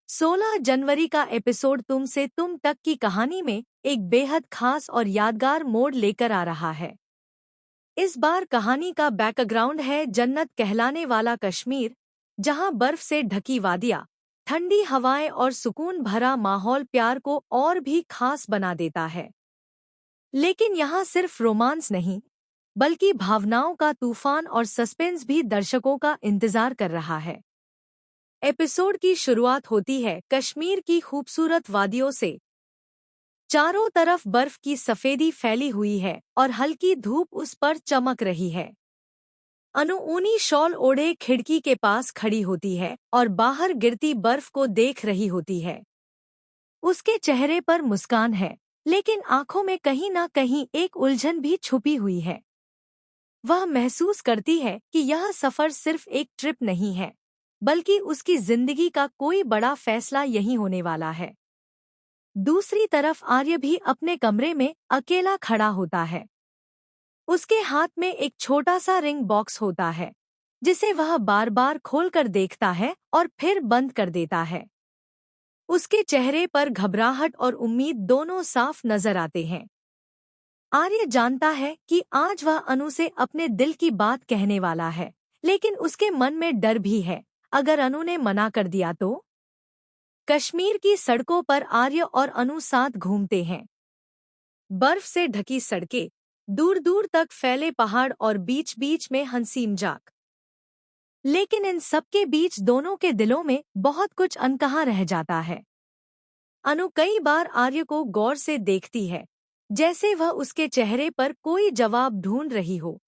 16 जनवरी का एपिसोड तुम से तुम तक की कहानी में एक बेहद खास और यादगार मोड़ लेकर आ रहा है। इस बार कहानी का बैकग्राउंड है जन्नत कहलाने वाला कश्मीर, जहां बर्फ से ढकी वादियां, ठंडी हवाएं और सुकून भरा माहौल प्यार को और भी खास बना देता है। लेकिन यहाँ सिर्फ रोमांस नहीं, बल्कि भावनाओं का तूफान और सस्पेंस भी दर्शकों का इंतजार कर रहा है। एपिसोड की शुरुआत होती है कश्मीर की खूबसूरत वादियों से। चारों तरफ बर्फ की सफेदी फैली हुई है और हल्की धूप उस पर चमक रही है। अनु ऊनी शॉल ओढ़े खिड़की के पास खड़ी होती है और बाहर गिरती बर्फ को देख रही होती है। उसके चेहरे पर मुस्कान है, लेकिन आंखों में कहीं ना कहीं एक उलझन भी छुपी हुई है। वह महसूस करती है कि यह सफर सिर्फ एक ट्रिप नहीं है, बल्कि उसकी जिंदगी का कोई बड़ा फैसला यहीं होने वाला है। दूसरी तरफ आर्य भी अपने कमरे में अकेला खड़ा होता है। उसके हाथ में एक छोटा सा रिंग बॉक्स होता है, जिसे वह बार बार खोलकर देखता है और फिर बंद कर देता है। उसके चेहरे पर घबराहट और उम्मीद दोनों साफ नजर आते हैं। आर्य जानता है कि आज वह अनु से अपने दिल की बात कहने वाला है, लेकिन उसके मन में डर भी है। अगर अनु ने मना कर दिया तो? कश्मीर की सड़कों पर आर्य और अनु साथ घूमते हैं। बर्फ से ढकी सड़कें, दूर दूर तक फैले पहाड़ और बीच बीच में हंसीम जाक। लेकिन इन सबके बीच दोनों के दिलों में बहुत कुछ अनकहा रह जाता है। अनु कई बार आर्य को गौर से देखती है, जैसे वह उसके चेहरे पर कोई जवाब ढूंढ रही हो।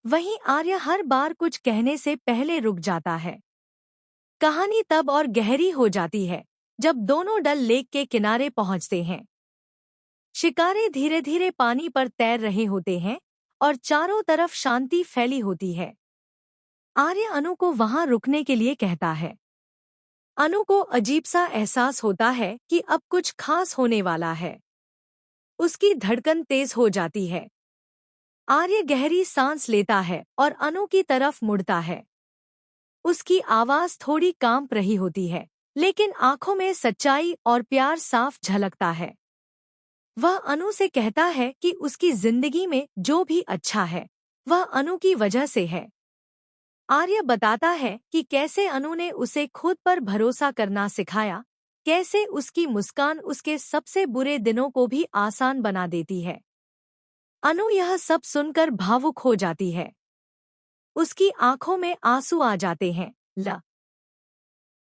वहीं आर्य हर बार कुछ कहने से पहले रुक जाता है। कहानी तब और गहरी हो जाती है जब दोनों डल लेक के किनारे पहुंचते हैं। शिकारे धीरे धीरे पानी पर तैर रहे होते हैं और चारों तरफ शांति फैली होती है। आर्य अनु को वहां रुकने के लिए कहता है। अनु को अजीब सा एहसास होता है कि अब कुछ खास होने वाला है। उसकी धड़कन तेज हो जाती है। आर्य गहरी सांस लेता है और अनु की तरफ मुड़ता है। उसकी आवाज थोड़ी कांप रही होती है, लेकिन आंखों में सच्चाई और प्यार साफ झलकता है। वह अनु से कहता है कि उसकी जिंदगी में जो भी अच्छा है, वह अनु की वजह से है। आर्य बताता है कि कैसे अनु ने उसे खुद पर भरोसा करना सिखाया, कैसे उसकी मुस्कान उसके सबसे बुरे दिनों को भी आसान बना देती है। अनु यह सब सुनकर भावुक हो जाती है। उसकी आंखों में आंसू आ जाते हैं।